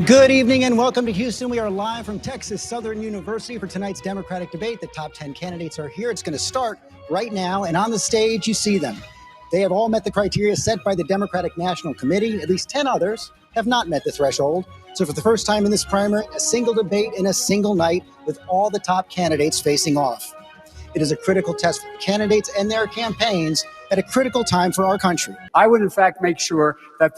Good evening and welcome to Houston. We are live from Texas Southern University for tonight's Democratic debate. The top 10 candidates are here. It's going to start right now. And on the stage, you see them. They have all met the criteria set by the Democratic National Committee. At least 10 others have not met the threshold. So for the first time in this primary, a single debate in a single night with all the top candidates facing off. It is a critical test for the candidates and their campaigns at a critical time for our country. I would, in fact, make sure that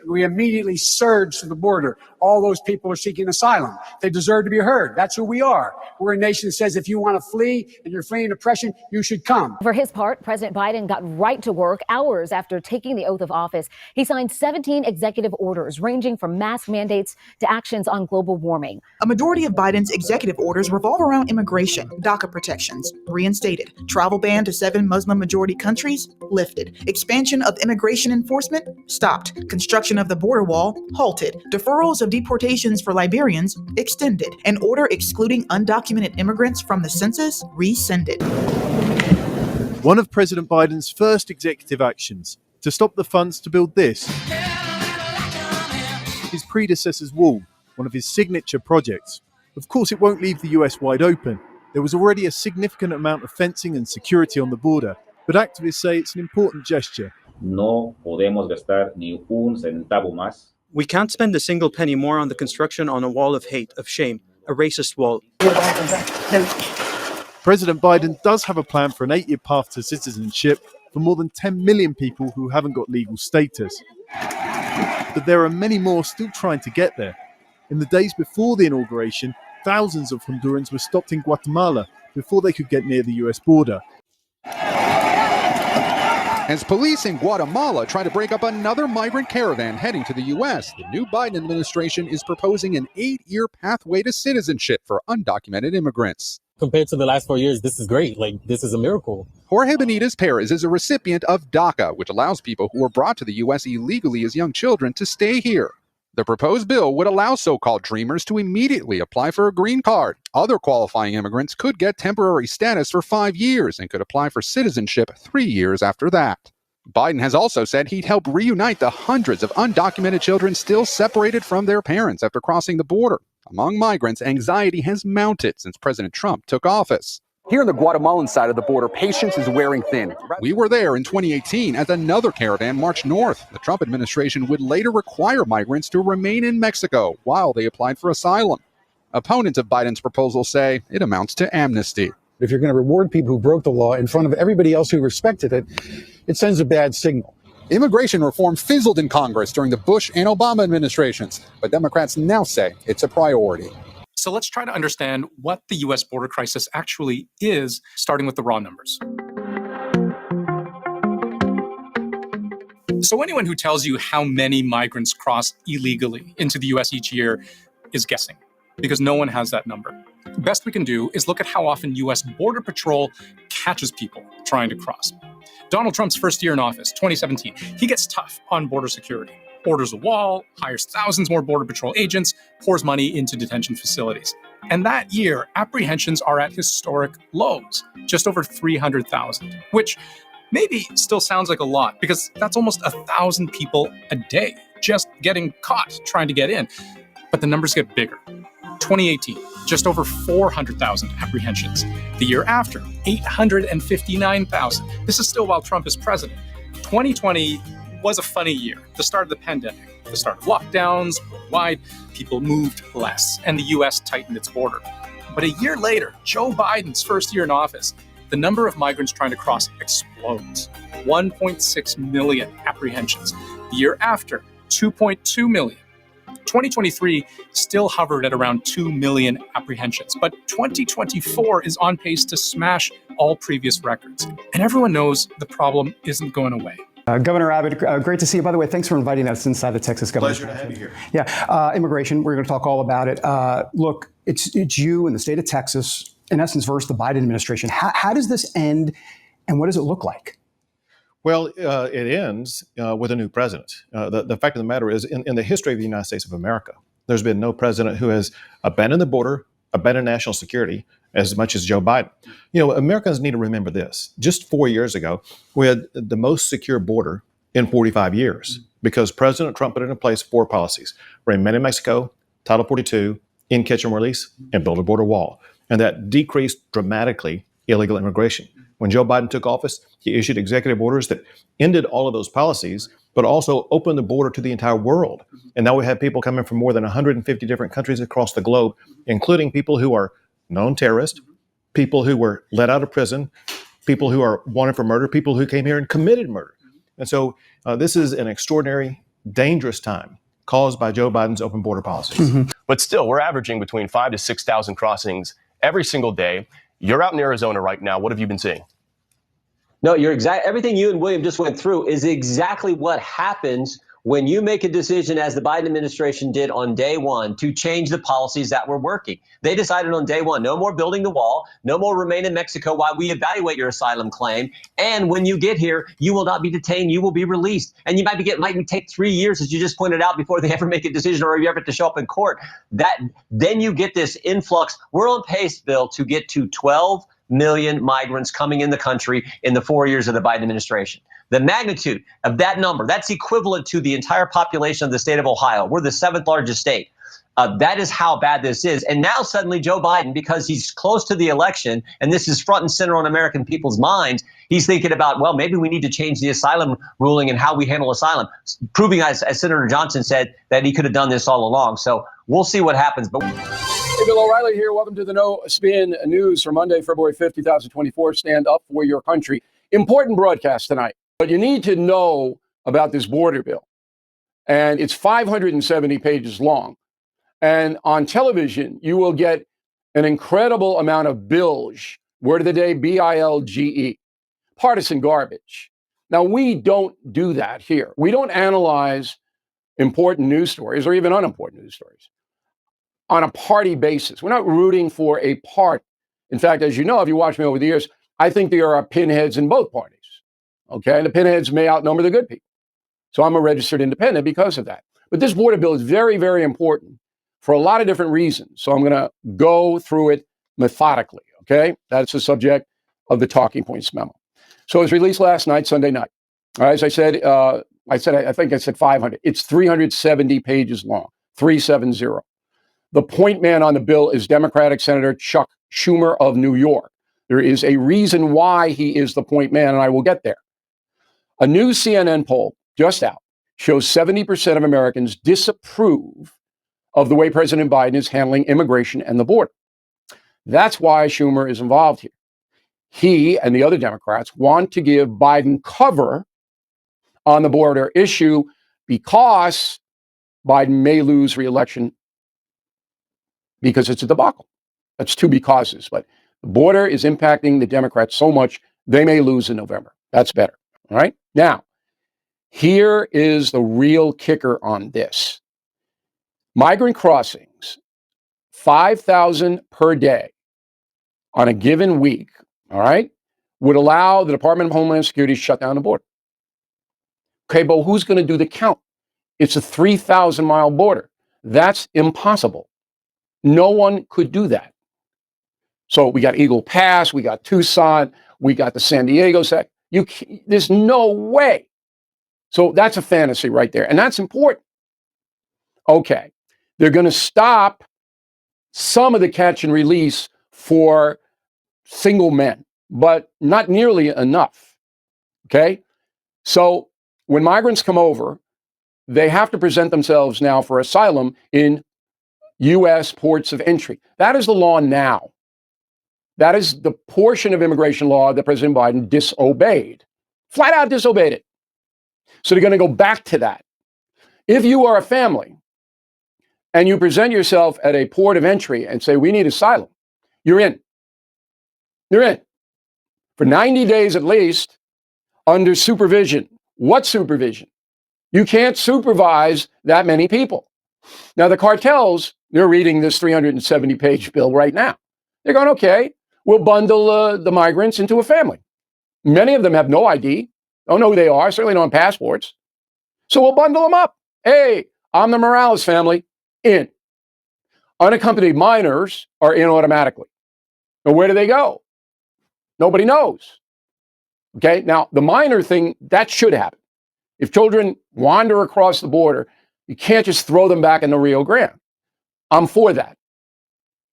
we immediately surge to the border. All those people are seeking asylum. They deserve to be heard. That's who we are. We're a nation that says if you want to flee and you're fleeing oppression, you should come. For his part, President Biden got right to work hours after taking the oath of office. He signed 17 executive orders ranging from mask mandates to actions on global warming. A majority of Biden's executive orders revolve around immigration, DACA protections reinstated, travel ban to 7 Muslim-majority countries lifted, expansion of immigration enforcement stopped, construction of the border wall halted, deferrals of deportations for Liberians extended, an order excluding undocumented immigrants from the census rescinded. One of President Biden's first executive actions to stop the funds to build this, his predecessor's wall, one of his signature projects. Of course, it won't leave the US wide open. There was already a significant amount of fencing and security on the border, but activists say it's an important gesture. No podemos gastar ni un centavo más. We can't spend a single penny more on the construction on a wall of hate, of shame, a racist wall. President Biden does have a plan for an 8-year path to citizenship for more than 10 million people who haven't got legal status. But there are many more still trying to get there. In the days before the inauguration, thousands of Hondurans were stopped in Guatemala before they could get near the US border. As police in Guatemala try to break up another migrant caravan heading to the U.S., the new Biden administration is proposing an 8-year pathway to citizenship for undocumented immigrants. Compared to the last 4 years, this is great. This is a miracle. Jorge Benitez Perez is a recipient of DACA, which allows people who were brought to the U.S. illegally as young children to stay here. The proposed bill would allow so-called dreamers to immediately apply for a green card. Other qualifying immigrants could get temporary status for 5 years and could apply for citizenship 3 years after that. Biden has also said he'd help reunite the hundreds of undocumented children still separated from their parents after crossing the border. Among migrants, anxiety has mounted since President Trump took office. Here on the Guatemalan side of the border, patience is wearing thin. We were there in 2018 as another caravan marched north. The Trump administration would later require migrants to remain in Mexico while they applied for asylum. Opponents of Biden's proposal say it amounts to amnesty. If you're going to reward people who broke the law in front of everybody else who respected it, it sends a bad signal. Immigration reform fizzled in Congress during the Bush and Obama administrations, but Democrats now say it's a priority. So let's try to understand what the U.S. border crisis actually is, starting with the raw numbers. So anyone who tells you how many migrants cross illegally into the U.S. each year is guessing, because no one has that number. The best we can do is look at how often U.S. Border Patrol catches people trying to cross. Donald Trump's first year in office, 2017, he gets tough on border security. Orders a wall, hires thousands more Border Patrol agents, pours money into detention facilities. And that year, apprehensions are at historic lows, just over 300,000, which maybe still sounds like a lot because that's almost 1,000 people a day just getting caught trying to get in. But the numbers get bigger. 2018, just over 400,000 apprehensions. The year after, 859,000. This is still while Trump is president. 2020 was a funny year. The start of the pandemic, the start of lockdowns worldwide, people moved less, and the U.S. tightened its border. But a year later, Joe Biden's first year in office, the number of migrants trying to cross explodes. 1.6 million apprehensions. The year after, 2.2 million. 2023 still hovered at around 2 million apprehensions, but 2024 is on pace to smash all previous records. And everyone knows the problem isn't going away. Governor Abbott, great to see you. By the way, thanks for inviting us inside the Texas government. Pleasure to have you here. Yeah, immigration, we're going to talk all about it. Look, it's you in the state of Texas, in essence, versus the Biden administration. How does this end, and what does it look like? Well, it ends with a new president. The fact of the matter is, in the history of the United States of America, there's been no president who has abandoned the border, abandoned national security, as much as Joe Biden. You know, Americans need to remember this. Just 4 years ago, we had the most secure border in 45 years. because President Trump put in place 4 policies: Remain in Mexico, Title 42, In Catch and Release, and Build a Border Wall. And that decreased dramatically illegal immigration. When Joe Biden took office, he issued executive orders that ended all of those policies, but also opened the border to the entire world. And now we have people coming from more than 150 different countries across the globe, including people who are known terrorists, people who were let out of prison, people who are wanted for murder, people who came here and committed murder. And so this is an extraordinary, dangerous time caused by Joe Biden's open border policies. But still, we're averaging between 5,000 to 6,000 crossings every single day. You're out in Arizona right now. What have you been seeing? No, you're exact. Everything you and William just went through is exactly what happens when you make a decision, as the Biden administration did on day one, to change the policies that were working. They decided on day one, no more building the wall, no more remain in Mexico while we evaluate your asylum claim. And when you get here, you will not be detained. You will be released. And you might take 3 years, as you just pointed out, before they ever make a decision or you ever have to show up in court. Then you get this influx. We're on pace, Bill, to get to 12 million migrants coming in the country in the 4 years of the Biden administration. The magnitude of that number, that's equivalent to the entire population of the state of Ohio. We're the 7th largest state. That is how bad this is. And now suddenly Joe Biden, because he's close to the election, and this is front and center on American people's minds, he's thinking about, well, maybe we need to change the asylum ruling and how we handle asylum, proving, as Senator Johnson said, that he could have done this all along. So we'll see what happens. But Hey, Bill O'Reilly here. Welcome to the No Spin News for Monday, February 5th, 2024. Stand up for your country. Important broadcast tonight. But you need to know about this border bill. And it's 570 pages long. And on television, you will get an incredible amount of bilge. Word of the day, B-I-L-G-E. Partisan garbage. Now, we don't do that here. We don't analyze important news stories or even unimportant news stories on a party basis. We're not rooting for a party. In fact, as you know, if you watch me over the years, I think there are pinheads in both parties. Okay, and the pinheads may outnumber the good people. So I'm a registered independent because of that. But this border bill is very, very important for a lot of different reasons. So I'm going to go through it methodically. Okay, that's the subject of the talking points memo. So it was released last night, Sunday night. As I said, I think I said 500. It's 370 pages long, 370. The point man on the bill is Democratic Senator Chuck Schumer of New York. There is a reason why he is the point man, and I will get there. A new CNN poll just out shows 70% of Americans disapprove of the way President Biden is handling immigration and the border. That's why Schumer is involved here. He and the other Democrats want to give Biden cover on the border issue because Biden may lose re-election because it's a debacle. That's 2 becauses. But the border is impacting the Democrats so much, they may lose in November. That's better. All right? Now, here is the real kicker on this. Migrant crossings, 5,000 per day on a given week, all right, would allow the Department of Homeland Security to shut down the border. Okay, but who's going to do the count? It's a 3,000-mile border. That's impossible. No one could do that. So we got Eagle Pass, we got Tucson, we got the San Diego sec. There's no way. So that's a fantasy right there. And that's important. Okay. They're going to stop some of the catch and release for single men, but not nearly enough. Okay. So when migrants come over, they have to present themselves now for asylum in U.S. ports of entry. That is the law now. That is the portion of immigration law that President Biden disobeyed. Flat out disobeyed it. So they're going to go back to that. If you are a family and you present yourself at a port of entry and say, we need asylum, you're in. You're in. For 90 days at least, under supervision. What supervision? You can't supervise that many people. Now, the cartels, they're reading this 370-page bill right now. They're going, okay, we'll bundle the migrants into a family. Many of them have no ID, don't know who they are, certainly don't have passports. So we'll bundle them up. Hey, I'm the Morales family, in. Unaccompanied minors are in automatically. Now, where do they go? Nobody knows. Okay, now the minor thing, that should happen. If children wander across the border, you can't just throw them back in the Rio Grande. I'm for that.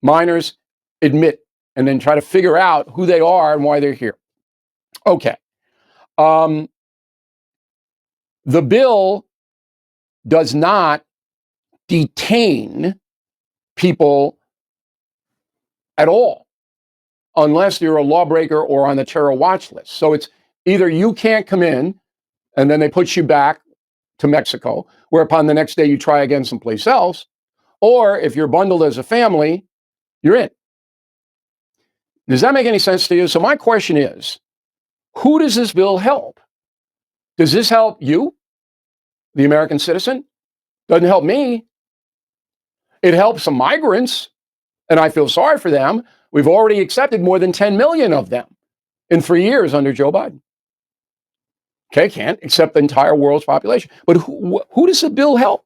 Minors, admit, and then try to figure out who they are and why they're here. Okay. The bill does not detain people at all unless you're a lawbreaker or on the terror watch list. So it's either you can't come in and then they put you back to Mexico, whereupon the next day you try again someplace else, or if you're bundled as a family, you're in. Does that make any sense to you? So my question is, who does this bill help? Does this help you, the American citizen? Doesn't help me. It helps some migrants, and I feel sorry for them. We've already accepted more than 10 million of them in 3 years under Joe Biden. Okay, can't accept the entire world's population. But who does the bill help?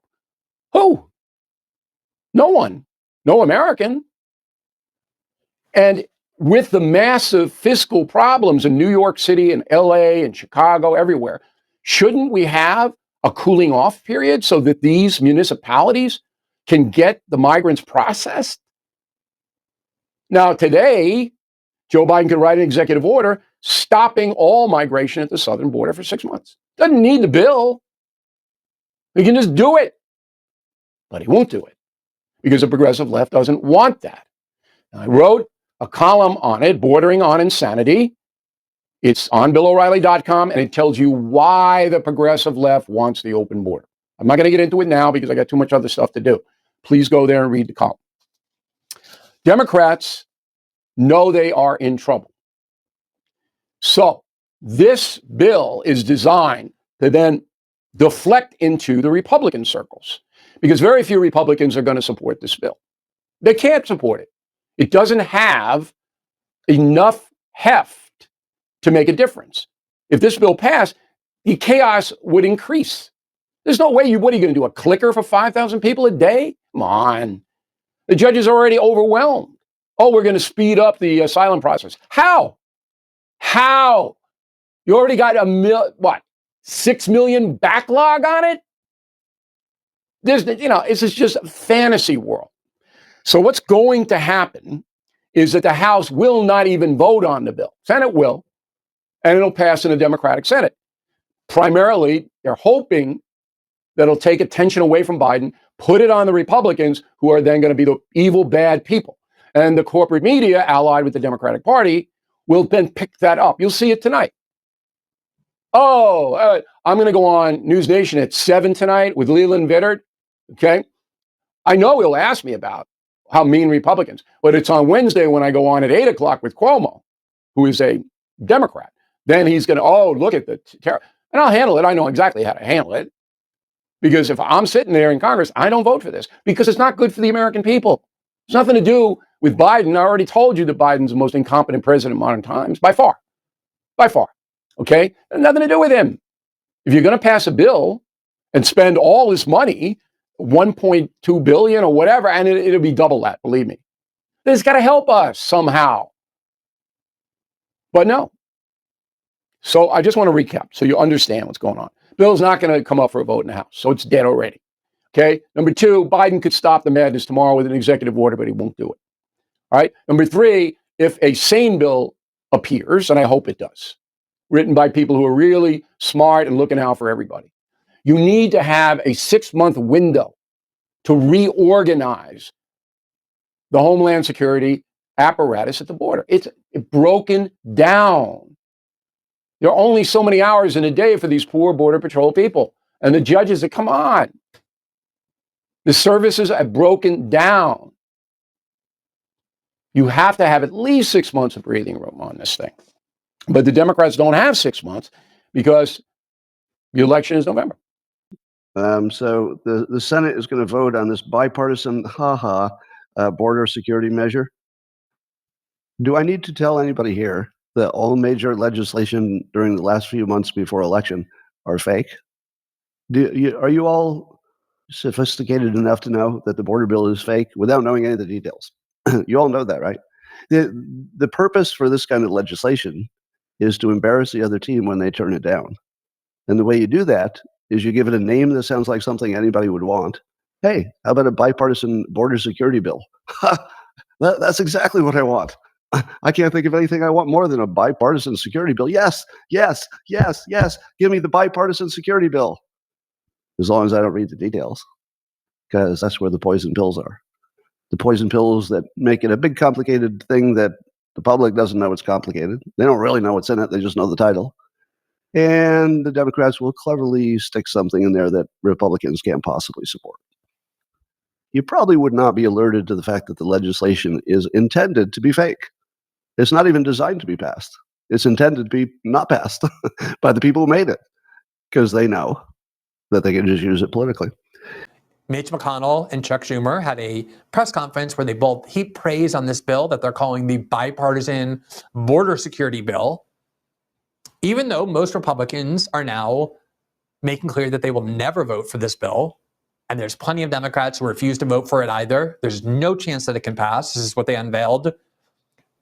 Who? No one. No American. And with the massive fiscal problems in New York City and LA and Chicago, everywhere, shouldn't we have a cooling off period so that these municipalities can get the migrants processed? Now, today, Joe Biden could write an executive order stopping all migration at the southern border for 6 months. Doesn't need the bill. He can just do it. But he won't do it because the progressive left doesn't want that. I wrote a column on it, bordering on insanity. It's on BillO'Reilly.com, and it tells you why the progressive left wants the open border. I'm not going to get into it now because I got too much other stuff to do. Please go there and read the column. Democrats know they are in trouble. So this bill is designed to then deflect into the Republican circles because very few Republicans are going to support this bill. They can't support it. It doesn't have enough heft to make a difference. If this bill passed, the chaos would increase. There's no way what are you going to do, a clicker for 5,000 people a day? Come on. The judges are already overwhelmed. Oh, we're going to speed up the asylum process. How? How? You already got 6 million backlog on it? This is just a fantasy world. So what's going to happen is that the House will not even vote on the bill. Senate will, and it'll pass in the Democratic Senate. Primarily, they're hoping that it'll take attention away from Biden, put it on the Republicans, who are then going to be the evil, bad people. And the corporate media, allied with the Democratic Party, will then pick that up. You'll see it tonight. I'm going to go on News Nation at 7 tonight with Leland Vittert. Okay? I know he'll ask me about how mean Republicans, but it's on Wednesday when I go on at 8 o'clock with Cuomo, who is a Democrat. Then he's going to, look at the terror. And I'll handle it. I know exactly how to handle it. Because if I'm sitting there in Congress, I don't vote for this because it's not good for the American people. It's nothing to do with Biden. I already told you that Biden's the most incompetent president in modern times, by far. By far. Okay? Nothing to do with him. If you're going to pass a bill and spend all this money, 1.2 billion or whatever, and it'll be double that, believe me. This got to help us somehow. But no. So I just want to recap so you understand what's going on. Bill's not going to come up for a vote in the House, so it's dead already. Okay? Number 2, Biden could stop the madness tomorrow with an executive order, but he won't do it. All right? Number 3, if a sane bill appears, and I hope it does, written by people who are really smart and looking out for everybody, you need to have a 6-month window to reorganize the Homeland Security apparatus at the border. It's broken down. There are only so many hours in a day for these poor Border Patrol people. And the judges say, come on. The services are broken down. You have to have at least 6 months of breathing room on this thing. But the Democrats don't have 6 months because the election is November. So the Senate is going to vote on this bipartisan border security measure. Do I need to tell anybody here that all major legislation during the last few months before election are fake? Are you all sophisticated enough to know that the border bill is fake without knowing any of the details? You all know that, right? The purpose for this kind of legislation is to embarrass the other team when they turn it down. And the way you do that is you give it a name that sounds like something anybody would want. Hey, how about a bipartisan border security bill? That's exactly what I want. I can't think of anything I want more than a bipartisan security bill. Yes, yes, yes, yes. Give me the bipartisan security bill. As long as I don't read the details, because that's where the poison pills are. The poison pills that make it a big complicated thing that the public doesn't know it's complicated. They don't really know what's in it. They just know the title. And the Democrats will cleverly stick something in there that Republicans can't possibly support. You probably would not be alerted to the fact that the legislation is intended to be fake. It's not even designed to be passed. It's intended to be not passed by the people who made it, because they know that they can just use it politically. Mitch McConnell and Chuck Schumer had a press conference where they both heaped praise on this bill that they're calling the bipartisan border security bill, even though most Republicans are now making clear that they will never vote for this bill. And there's plenty of Democrats who refuse to vote for it either. There's no chance that it can pass. This is what they unveiled.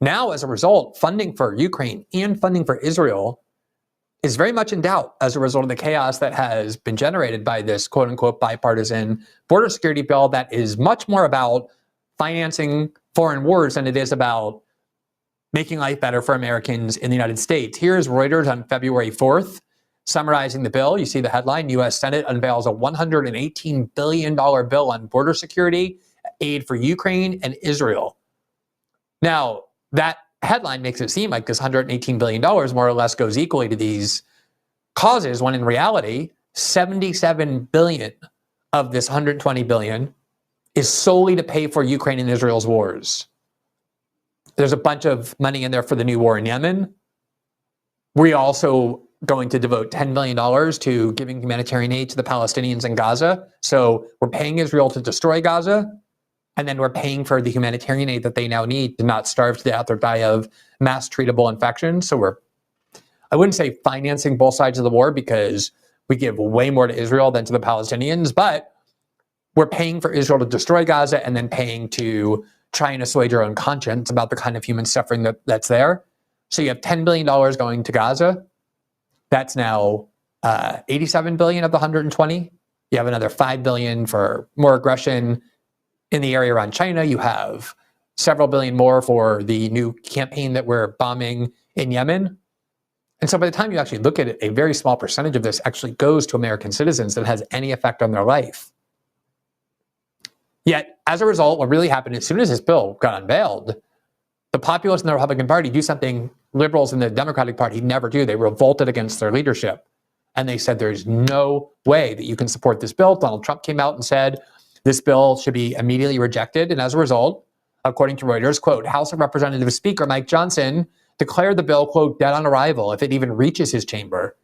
Now, as a result, funding for Ukraine and funding for Israel is very much in doubt as a result of the chaos that has been generated by this quote unquote bipartisan border security bill that is much more about financing foreign wars than it is about making life better for Americans in the United States. Here's Reuters on February 4th summarizing the bill. You see the headline: U.S. Senate unveils a $118 billion bill on border security, aid for Ukraine and Israel. Now, that headline makes it seem like this $118 billion more or less goes equally to these causes, when in reality, $77 billion of this $120 billion is solely to pay for Ukraine and Israel's wars. There's a bunch of money in there for the new war in Yemen. We're also going to devote $10 billion to giving humanitarian aid to the Palestinians in Gaza. So we're paying Israel to destroy Gaza, and then we're paying for the humanitarian aid that they now need to not starve to death or die of mass treatable infections. So I wouldn't say financing both sides of the war, because we give way more to Israel than to the Palestinians, but we're paying for Israel to destroy Gaza and then paying to try and assuage our own conscience about the kind of human suffering that's there. So you have $10 billion going to Gaza. That's now $87 billion of the 120. You have another $5 billion for more aggression in the area around China. You have several billion more for the new campaign that we're bombing in Yemen. And so by the time you actually look at it, a very small percentage of this actually goes to American citizens that has any effect on their life. Yet, as a result, what really happened as soon as this bill got unveiled, the populists in the Republican Party do something liberals in the Democratic Party never do. They revolted against their leadership. And they said, there's no way that you can support this bill. Donald Trump came out and said, this bill should be immediately rejected. And as a result, according to Reuters, quote, House of Representatives Speaker Mike Johnson declared the bill, quote, dead on arrival if it even reaches his chamber.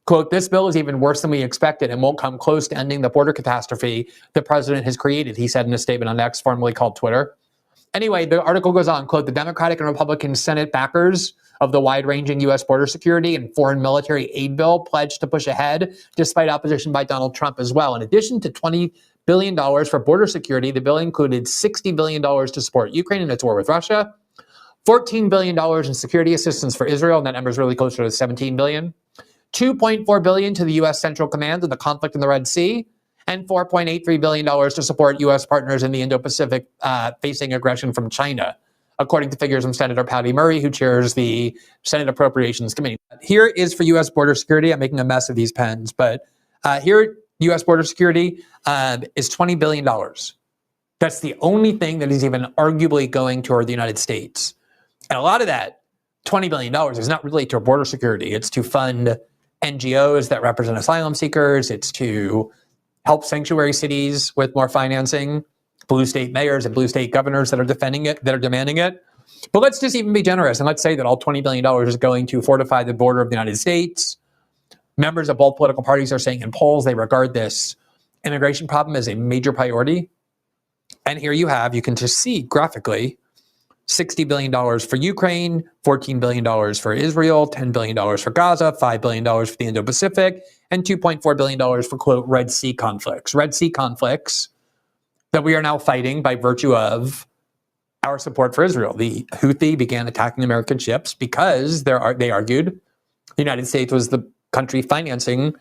Quote, this bill is even worse than we expected and won't come close to ending the border catastrophe the president has created, he said in a statement on X, formerly called Twitter. Anyway, the article goes on, quote, the Democratic and Republican Senate backers of the wide-ranging U.S. border security and foreign military aid bill pledged to push ahead despite opposition by Donald Trump as well. In addition to $20 billion for border security, the bill included $60 billion to support Ukraine in its war with Russia, $14 billion in security assistance for Israel, and that number is really closer to $17 billion, $2.4 billion to the U.S. Central Command in the conflict in the Red Sea, and $4.83 billion to support U.S. partners in the Indo-Pacific facing aggression from China, according to figures from Senator Patty Murray, who chairs the Senate Appropriations Committee. Here is for U.S. border security. I'm making a mess of these pens, but here, U.S. border security is $20 billion. That's the only thing that is even arguably going toward the United States. And a lot of that, $20 billion, is not really to border security. It's to fund NGOs that represent asylum seekers. It's to help sanctuary cities with more financing, blue state mayors and blue state governors that are defending it, that are demanding it. But let's just even be generous, and let's say that all $20 billion is going to fortify the border of the United States. Members of both political parties are saying in polls they regard this immigration problem as a major priority. And here you can just see graphically, $60 billion for Ukraine, $14 billion for Israel, $10 billion for Gaza, $5 billion for the Indo-Pacific, and $2.4 billion for, quote, Red Sea conflicts. Red Sea conflicts that we are now fighting by virtue of our support for Israel. The Houthi began attacking American ships because they argued the United States was the country financing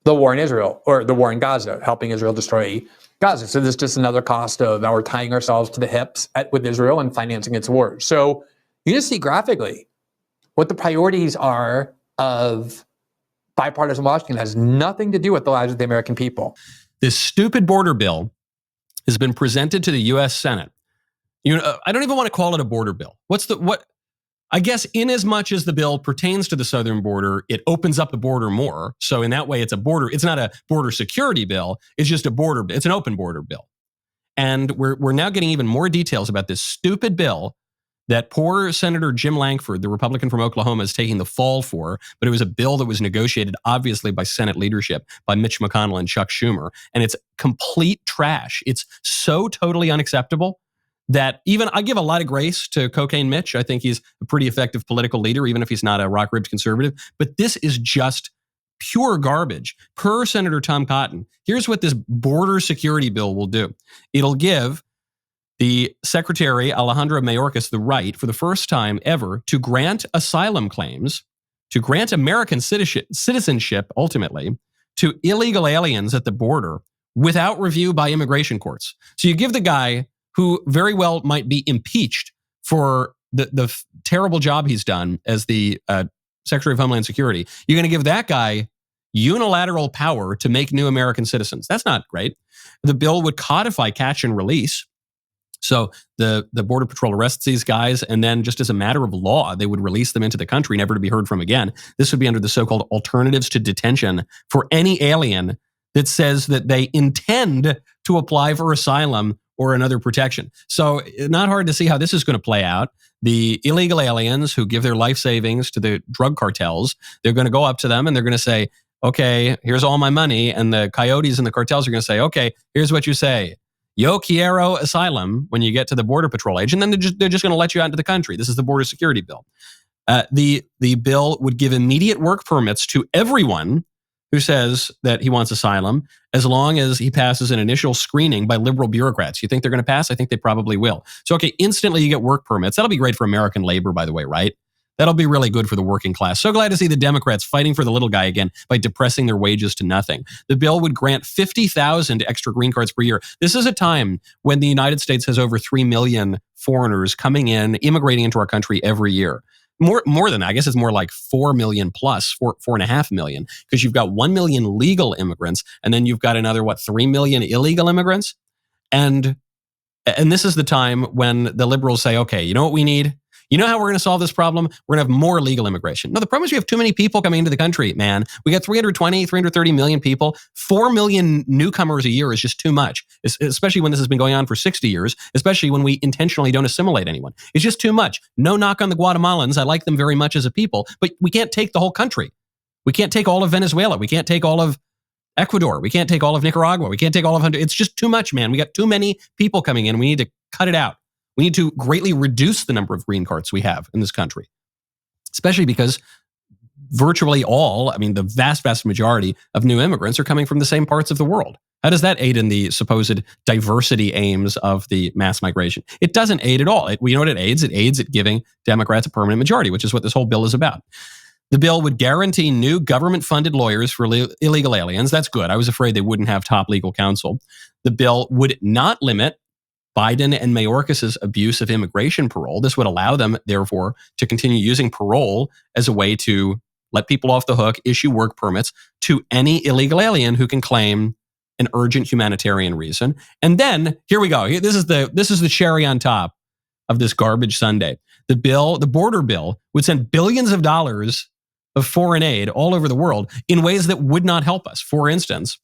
the war in Israel or the war in Gaza, helping Israel destroy Gaza. So this is just another cost of our tying ourselves to the hips with Israel and financing its war. So you just see graphically what the priorities are of bipartisan Washington. It has nothing to do with the lives of the American people. This stupid border bill has been presented to the U.S. Senate. I don't even want to call it a border bill. I guess in as much as the bill pertains to the southern border, it opens up the border more. So in that way, it's not a border security bill. It's just it's an open border bill. And we're now getting even more details about this stupid bill that poor Senator Jim Lankford, the Republican from Oklahoma, is taking the fall for. But it was a bill that was negotiated, obviously, by Senate leadership, by Mitch McConnell and Chuck Schumer. And it's complete trash. It's so totally unacceptable that even I give a lot of grace to Cocaine Mitch. I think he's a pretty effective political leader, even if he's not a rock-ribbed conservative. But this is just pure garbage. Per Senator Tom Cotton, here's what this border security bill will do. It'll give the Secretary Alejandro Mayorkas the right, for the first time ever, to grant asylum claims, to grant American citizenship, ultimately, to illegal aliens at the border without review by immigration courts. So you give the guy who very well might be impeached for the terrible job he's done as the Secretary of Homeland Security. You're going to give that guy unilateral power to make new American citizens. That's not great. The bill would codify catch and release. So the Border Patrol arrests these guys, and then just as a matter of law, they would release them into the country, never to be heard from again. This would be under the so-called alternatives to detention for any alien that says that they intend to apply for asylum or another protection. So not hard to see how this is going to play out. The illegal aliens who give their life savings to the drug cartels, they're going to go up to them and they're going to say, okay, here's all my money. And the coyotes and the cartels are going to say, okay, here's what you say. Yo quiero asylum when you get to the Border Patrol agent. And then they're just going to let you out into the country. This is the border security bill. The bill would give immediate work permits to everyone who says that he wants asylum, as long as he passes an initial screening by liberal bureaucrats. You think they're going to pass? I think they probably will. So, okay, instantly you get work permits. That'll be great for American labor, by the way, right? That'll be really good for the working class. So glad to see the Democrats fighting for the little guy again by depressing their wages to nothing. The bill would grant 50,000 extra green cards per year. This is a time when the United States has over 3 million foreigners coming in, immigrating into our country every year. More than that, I guess it's more like 4 million plus, 4.5 million, because you've got 1 million legal immigrants, and then you've got another, 3 million illegal immigrants? And this is the time when the liberals say, okay, you know what we need? You know how we're going to solve this problem? We're going to have more legal immigration. No, the problem is we have too many people coming into the country, man. We got 330 million people. 4 million newcomers a year is just too much, especially when this has been going on for 60 years, especially when we intentionally don't assimilate anyone. It's just too much. No knock on the Guatemalans. I like them very much as a people, but we can't take the whole country. We can't take all of Venezuela. We can't take all of Ecuador. We can't take all of Nicaragua. We can't take all of Honduras. It's just too much, man. We got too many people coming in. We need to cut it out. We need to greatly reduce the number of green cards we have in this country, especially because virtually the vast, vast majority of new immigrants are coming from the same parts of the world. How does that aid in the supposed diversity aims of the mass migration? It doesn't aid at all. You know what it aids? It aids at giving Democrats a permanent majority, which is what this whole bill is about. The bill would guarantee new government-funded lawyers for illegal aliens. That's good. I was afraid they wouldn't have top legal counsel. The bill would not limit Biden and Mayorkas' abuse of immigration parole. This would allow them, therefore, to continue using parole as a way to let people off the hook, issue work permits to any illegal alien who can claim an urgent humanitarian reason. And then, here we go. This is the cherry on top of this garbage sundae. The border bill, would send billions of dollars of foreign aid all over the world in ways that would not help us. For instance,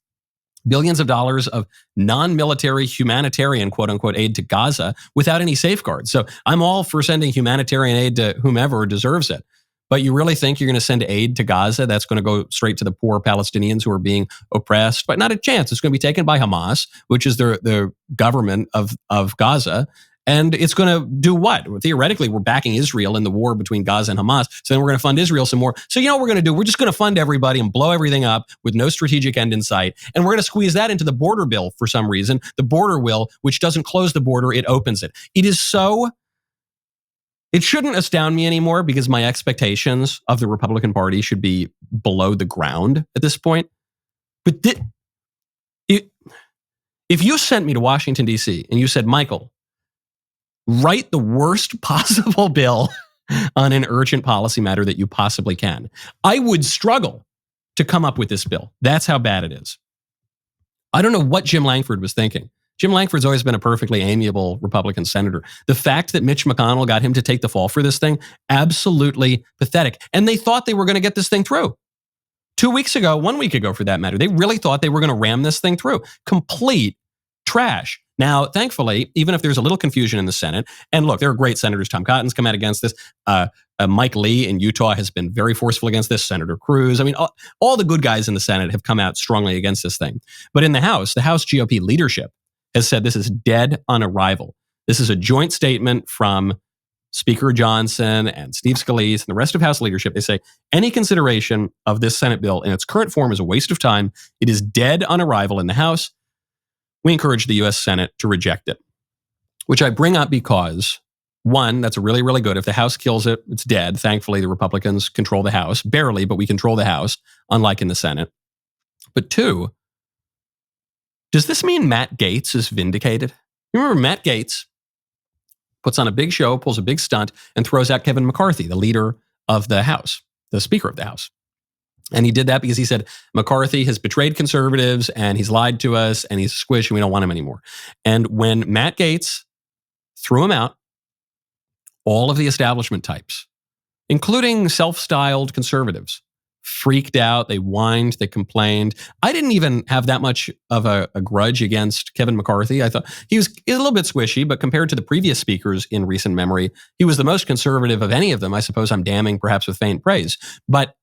billions of dollars of non-military humanitarian, quote unquote, aid to Gaza without any safeguards. So I'm all for sending humanitarian aid to whomever deserves it. But you really think you're going to send aid to Gaza that's going to go straight to the poor Palestinians who are being oppressed? But not a chance. It's going to be taken by Hamas, which is the government of Gaza. And it's going to do what? Theoretically, we're backing Israel in the war between Gaza and Hamas. So then we're going to fund Israel some more. So you know what we're going to do? We're just going to fund everybody and blow everything up with no strategic end in sight. And we're going to squeeze that into the border bill for some reason. The border bill, which doesn't close the border, it opens it. It shouldn't astound me anymore because my expectations of the Republican Party should be below the ground at this point. But if you sent me to Washington, D.C., and you said, Michael, write the worst possible bill on an urgent policy matter that you possibly can, I would struggle to come up with this bill. That's how bad it is. I don't know what Jim Langford was thinking. Jim Langford's always been a perfectly amiable Republican senator. The fact that Mitch McConnell got him to take the fall for this thing, absolutely pathetic. And they thought they were going to get this thing through. 2 weeks ago, 1 week ago for that matter, they really thought they were going to ram this thing through. Complete trash. Now, thankfully, even if there's a little confusion in the Senate, and look, there are great senators. Tom Cotton's come out against this. Mike Lee in Utah has been very forceful against this. Senator Cruz. I mean, all the good guys in the Senate have come out strongly against this thing. But in the House GOP leadership has said this is dead on arrival. This is a joint statement from Speaker Johnson and Steve Scalise and the rest of House leadership. They say any consideration of this Senate bill in its current form is a waste of time. It is dead on arrival in the House. We encourage the U.S. Senate to reject it, which I bring up because, one, that's really, really good. If the House kills it, it's dead. Thankfully, the Republicans control the House. Barely, but we control the House, unlike in the Senate. But two, does this mean Matt Gaetz is vindicated? You remember Matt Gaetz puts on a big show, pulls a big stunt, and throws out Kevin McCarthy, the leader of the House, the Speaker of the House. And he did that because he said McCarthy has betrayed conservatives and he's lied to us and he's a squish and we don't want him anymore. And when Matt Gaetz threw him out, all of the establishment types, including self-styled conservatives, freaked out. They whined, they complained. I didn't even have that much of a grudge against Kevin McCarthy. I thought he was a little bit squishy, but compared to the previous speakers in recent memory, he was the most conservative of any of them. I suppose I'm damning perhaps with faint praise, but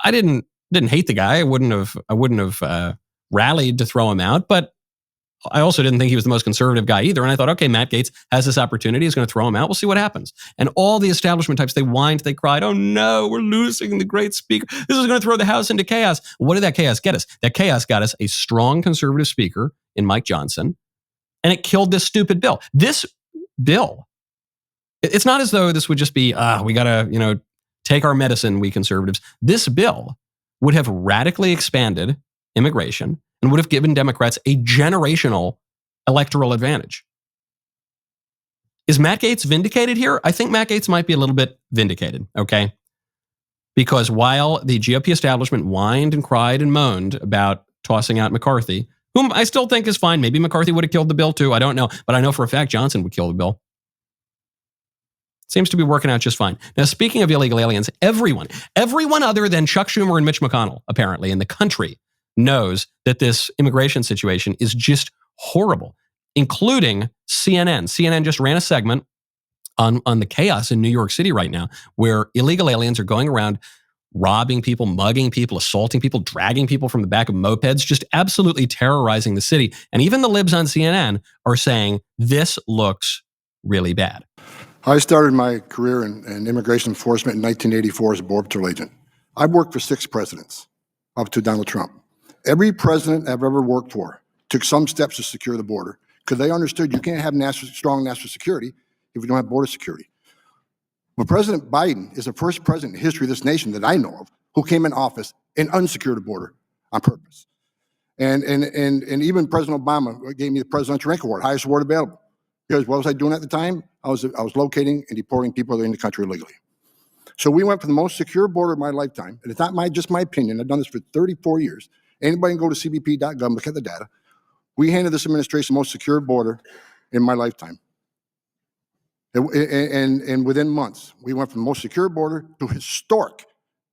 I didn't hate the guy. I wouldn't have rallied to throw him out, but I also didn't think he was the most conservative guy either. And I thought, okay, Matt Gaetz has this opportunity. He's going to throw him out. We'll see what happens. And all the establishment types, they whined, they cried, oh no, we're losing the great speaker. This is going to throw the House into chaos. What did that chaos get us? That chaos got us a strong conservative speaker in Mike Johnson, and it killed this stupid bill. This bill, it's not as though this would just be, we got to, take our medicine, we conservatives. This bill would have radically expanded immigration and would have given Democrats a generational electoral advantage. Is Matt Gaetz vindicated here? I think Matt Gaetz might be a little bit vindicated, okay? Because while the GOP establishment whined and cried and moaned about tossing out McCarthy, whom I still think is fine. Maybe McCarthy would have killed the bill too. I don't know. But I know for a fact Johnson would kill the bill. Seems to be working out just fine. Now, speaking of illegal aliens, everyone other than Chuck Schumer and Mitch McConnell, apparently, in the country, knows that this immigration situation is just horrible, including CNN. CNN just ran a segment on the chaos in New York City right now, where illegal aliens are going around robbing people, mugging people, assaulting people, dragging people from the back of mopeds, just absolutely terrorizing the city. And even the libs on CNN are saying, this looks really bad. I started my career in immigration enforcement in 1984 as a Border Patrol agent. I've worked for 6 presidents, up to Donald Trump. Every president I've ever worked for took some steps to secure the border because they understood you can't have strong national security if you don't have border security. But President Biden is the first president in the history of this nation that I know of who came in office and unsecured the border on purpose. And even President Obama gave me the Presidential Rank Award, highest award available. Because what was I doing at the time? I was locating and deporting people that are in the country illegally. So we went for the most secure border of my lifetime, and it's not just my opinion. I've done this for 34 years. Anybody can go to cbp.gov, look at the data. We handed this administration the most secure border in my lifetime. And within months, we went from the most secure border to historic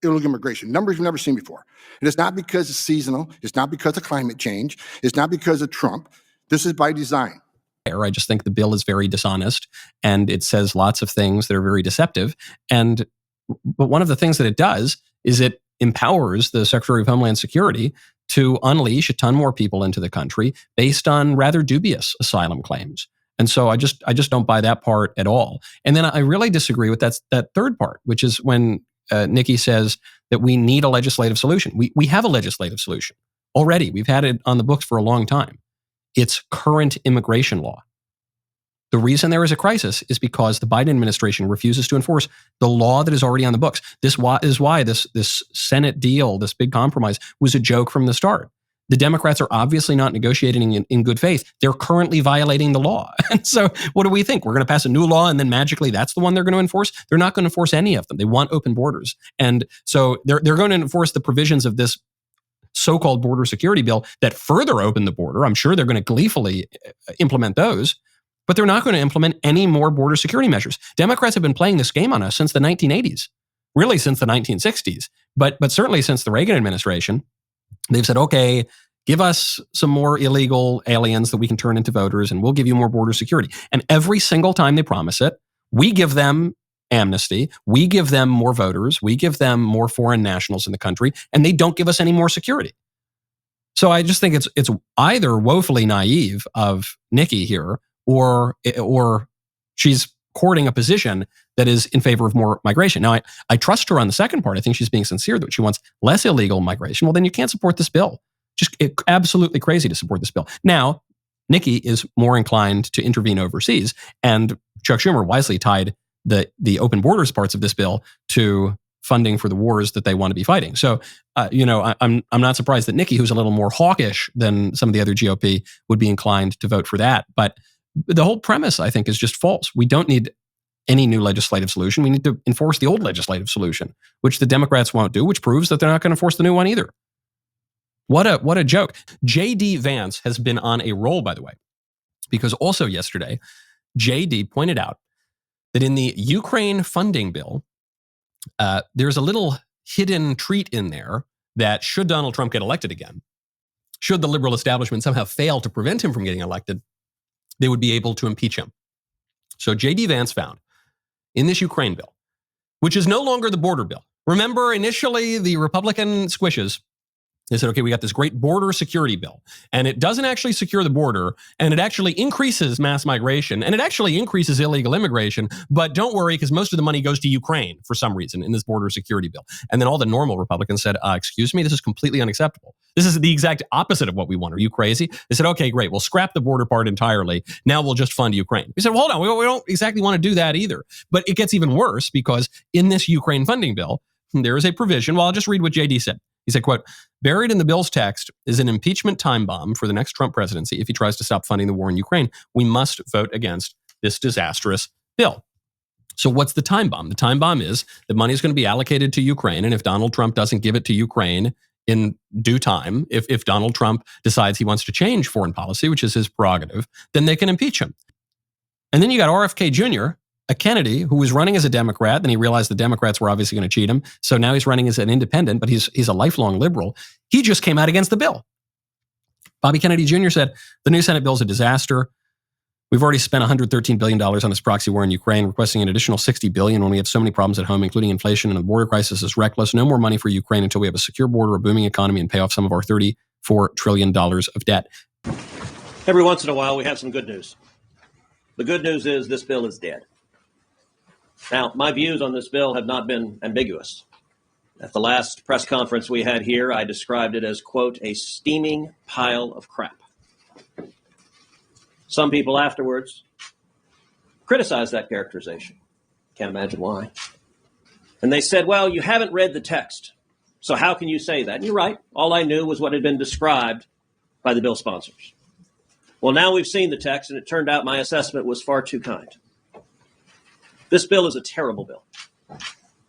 illegal immigration, numbers we've never seen before. And it's not because it's seasonal. It's not because of climate change. It's not because of Trump. This is by design. I just think the bill is very dishonest and it says lots of things that are very deceptive. But one of the things that it does is it empowers the Secretary of Homeland Security to unleash a ton more people into the country based on rather dubious asylum claims. And so I just don't buy that part at all. And then I really disagree with that third part, which is when Nikki says that we need a legislative solution. We have a legislative solution already. We've had it on the books for a long time. It's current immigration law. The reason there is a crisis is because the Biden administration refuses to enforce the law that is already on the books. This is why this Senate deal, this big compromise, was a joke from the start. The Democrats are obviously not negotiating in good faith. They're currently violating the law. And so what do we think? We're going to pass a new law and then magically that's the one they're going to enforce? They're not going to enforce any of them. They want open borders. And so they're going to enforce the provisions of this so-called border security bill that further open the border. I'm sure they're going to gleefully implement those, but they're not going to implement any more border security measures. Democrats have been playing this game on us since the 1980s, really since the 1960s, but certainly since the Reagan administration. They've said, okay, give us some more illegal aliens that we can turn into voters and we'll give you more border security. And every single time they promise it, we give them amnesty, we give them more voters, we give them more foreign nationals in the country, and they don't give us any more security. So I just think it's either woefully naive of Nikki here, or she's courting a position that is in favor of more migration. Now, I trust her on the second part. I think she's being sincere that she wants less illegal migration. Well, then you can't support this bill. Just absolutely crazy to support this bill. Now, Nikki is more inclined to intervene overseas, and Chuck Schumer wisely tied the open borders parts of this bill to funding for the wars that they want to be fighting. So, I'm not surprised that Nikki, who's a little more hawkish than some of the other GOP, would be inclined to vote for that. But the whole premise, I think, is just false. We don't need any new legislative solution. We need to enforce the old legislative solution, which the Democrats won't do, which proves that they're not going to enforce the new one either. What a joke. J.D. Vance has been on a roll, by the way, because also yesterday, J.D. pointed out that in the Ukraine funding bill, there's a little hidden treat in there that should Donald Trump get elected again, should the liberal establishment somehow fail to prevent him from getting elected, they would be able to impeach him. So J.D. Vance found in this Ukraine bill, which is no longer the border bill. Remember, initially, the Republican squishes, they said, okay, we got this great border security bill, and it doesn't actually secure the border, and it actually increases mass migration, and it actually increases illegal immigration, but don't worry, because most of the money goes to Ukraine for some reason in this border security bill. And then all the normal Republicans said, excuse me, this is completely unacceptable. This is the exact opposite of what we want. Are you crazy? They said, okay, great, we'll scrap the border part entirely. Now we'll just fund Ukraine. We said, well, hold on, we don't exactly want to do that either. But it gets even worse, because in this Ukraine funding bill, there is a provision. Well, I'll just read what JD said. He said, quote, buried in the bill's text is an impeachment time bomb for the next Trump presidency if he tries to stop funding the war in Ukraine. We must vote against this disastrous bill. So what's the time bomb? The time bomb is that money is going to be allocated to Ukraine. And if Donald Trump doesn't give it to Ukraine in due time, if Donald Trump decides he wants to change foreign policy, which is his prerogative, then they can impeach him. And then you got RFK Jr., a Kennedy who was running as a Democrat, then he realized the Democrats were obviously going to cheat him. So now he's running as an independent, but he's a lifelong liberal. He just came out against the bill. Bobby Kennedy Jr. said, the new Senate bill is a disaster. We've already spent $113 billion on this proxy war in Ukraine, requesting an additional $60 billion when we have so many problems at home, including inflation, and the border crisis is reckless. No more money for Ukraine until we have a secure border, a booming economy, and pay off some of our $34 trillion of debt. Every once in a while, we have some good news. The good news is this bill is dead. Now, my views on this bill have not been ambiguous. At the last press conference we had here, I described it as, quote, a steaming pile of crap. Some people afterwards criticized that characterization. Can't imagine why. And they said, well, you haven't read the text, so how can you say that? And you're right. All I knew was what had been described by the bill sponsors. Well, now we've seen the text, and it turned out my assessment was far too kind. This bill is a terrible bill. I'm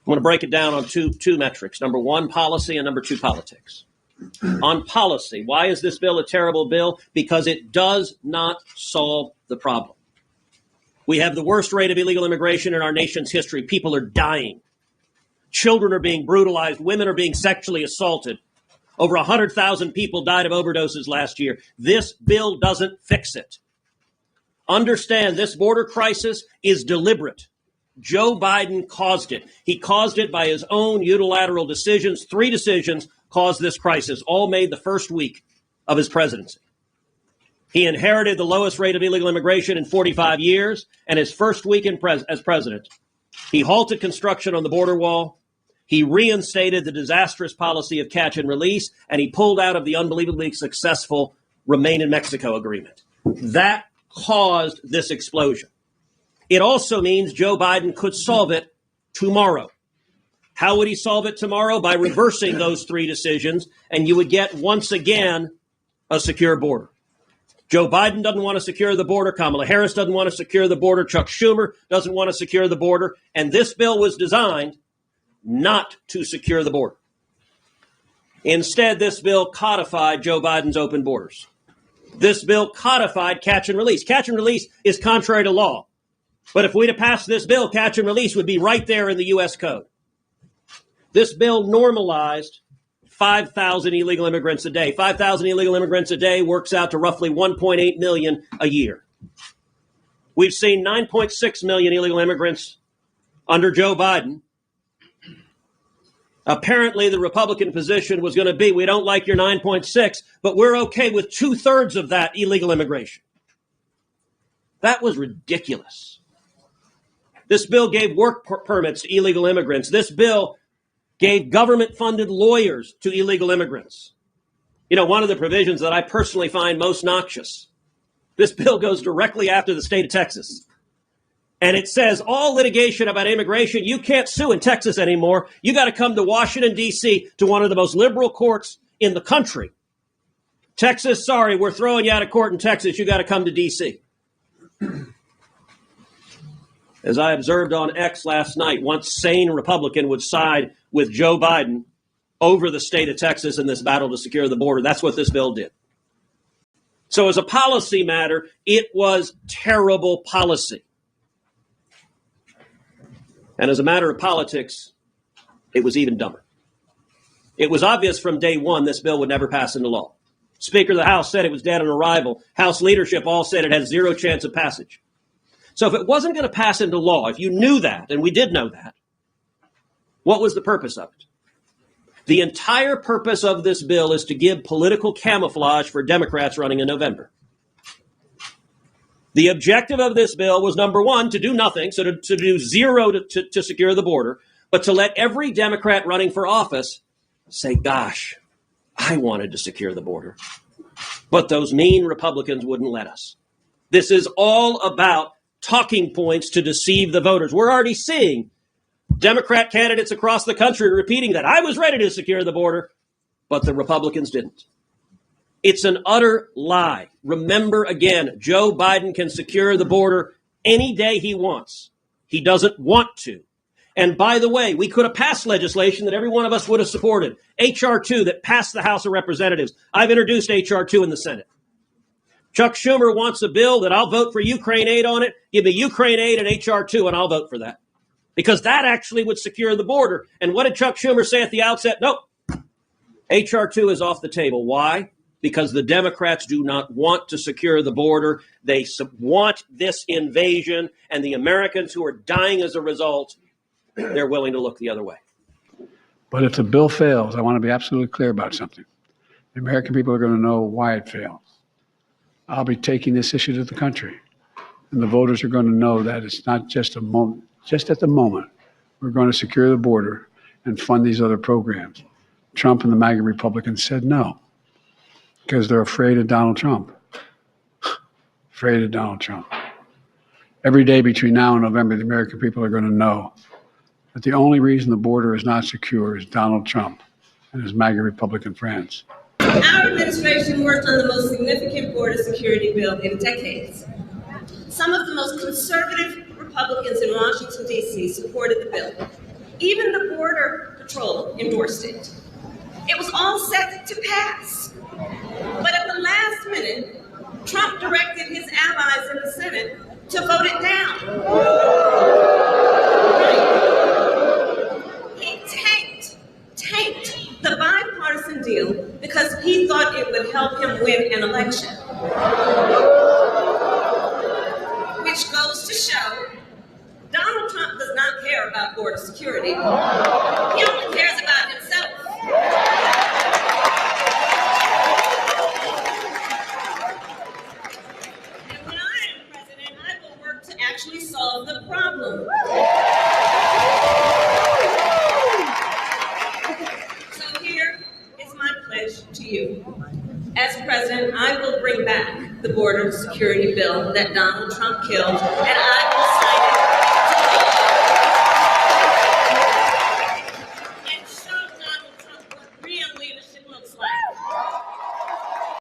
going to break it down on two metrics. Number one, policy, and number two, politics. On policy, why is this bill a terrible bill? Because it does not solve the problem. We have the worst rate of illegal immigration in our nation's history. People are dying. Children are being brutalized. Women are being sexually assaulted. Over 100,000 people died of overdoses last year. This bill doesn't fix it. Understand, this border crisis is deliberate. Joe Biden caused it. He caused it by his own unilateral decisions. 3 decisions caused this crisis, all made the first week of his presidency. He inherited the lowest rate of illegal immigration in 45 years, and his first week as president, he halted construction on the border wall. He reinstated the disastrous policy of catch and release, and he pulled out of the unbelievably successful Remain in Mexico agreement. That caused this explosion. It also means Joe Biden could solve it tomorrow. How would he solve it tomorrow? By reversing those 3 decisions, and you would get, once again, a secure border. Joe Biden doesn't want to secure the border. Kamala Harris doesn't want to secure the border. Chuck Schumer doesn't want to secure the border. And this bill was designed not to secure the border. Instead, this bill codified Joe Biden's open borders. This bill codified catch and release. Catch and release is contrary to law. But if we'd have passed this bill, catch and release would be right there in the U.S. Code. This bill normalized 5,000 illegal immigrants a day. 5,000 illegal immigrants a day works out to roughly 1.8 million a year. We've seen 9.6 million illegal immigrants under Joe Biden. Apparently, the Republican position was going to be, we don't like your 9.6, but we're okay with 2/3 of that illegal immigration. That was ridiculous. This bill gave work permits to illegal immigrants. This bill gave government-funded lawyers to illegal immigrants. You know, one of the provisions that I personally find most noxious, this bill goes directly after the state of Texas. And it says all litigation about immigration, you can't sue in Texas anymore. You got to come to Washington, D.C., to one of the most liberal courts in the country. Texas, sorry, we're throwing you out of court in Texas. You got to come to D.C. As I observed on X last night, one sane Republican would side with Joe Biden over the state of Texas in this battle to secure the border. That's what this bill did. So as a policy matter, it was terrible policy. And as a matter of politics, it was even dumber. It was obvious from day one this bill would never pass into law. Speaker of the House said it was dead on arrival. House leadership all said it had zero chance of passage. So if it wasn't going to pass into law, if you knew that, and we did know that, what was the purpose of it? The entire purpose of this bill is to give political camouflage for Democrats running in November. The objective of this bill was, number one, to do nothing, so to do zero to secure the border, but to let every Democrat running for office say, gosh, I wanted to secure the border, but those mean Republicans wouldn't let us. This is all about talking points to deceive the voters. We're already seeing Democrat candidates across the country repeating that I was ready to secure the border, but the Republicans didn't. It's an utter lie. Remember again, Joe Biden can secure the border any day he wants. He doesn't want to. And by the way, we could have passed legislation that every one of us would have supported. H.R. 2 that passed the House of Representatives. I've introduced H.R. 2 in the Senate. Chuck Schumer wants a bill that I'll vote for Ukraine aid on it. Give me Ukraine aid and H.R. 2 and I'll vote for that. Because that actually would secure the border. And what did Chuck Schumer say at the outset? Nope. H.R. 2 is off the table. Why? Because the Democrats do not want to secure the border. They want this invasion, and the Americans who are dying as a result, they're willing to look the other way. But if the bill fails, I want to be absolutely clear about something. The American people are going to know why it fails. I'll be taking this issue to the country, and the voters are going to know that it's not just a moment. Just at the moment, we're going to secure the border and fund these other programs. Trump and the MAGA Republicans said no. Because they're afraid of Donald Trump. Afraid of Donald Trump. Every day between now and November, the American people are going to know that the only reason the border is not secure is Donald Trump and his MAGA Republican friends. Our administration worked on the most significant border security bill in decades. Some of the most conservative Republicans in Washington, D.C. supported the bill. Even the Border Patrol endorsed it. It was all set to pass. But at the last minute, Trump directed his allies in the Senate to vote it down. He tanked the bipartisan deal because he thought it would help him win an election. Which goes to show Donald Trump does not care about border security. He only cares about himself. Actually solve the problem. So here is my pledge to you. As president, I will bring back the border security bill that Donald Trump killed, and I will sign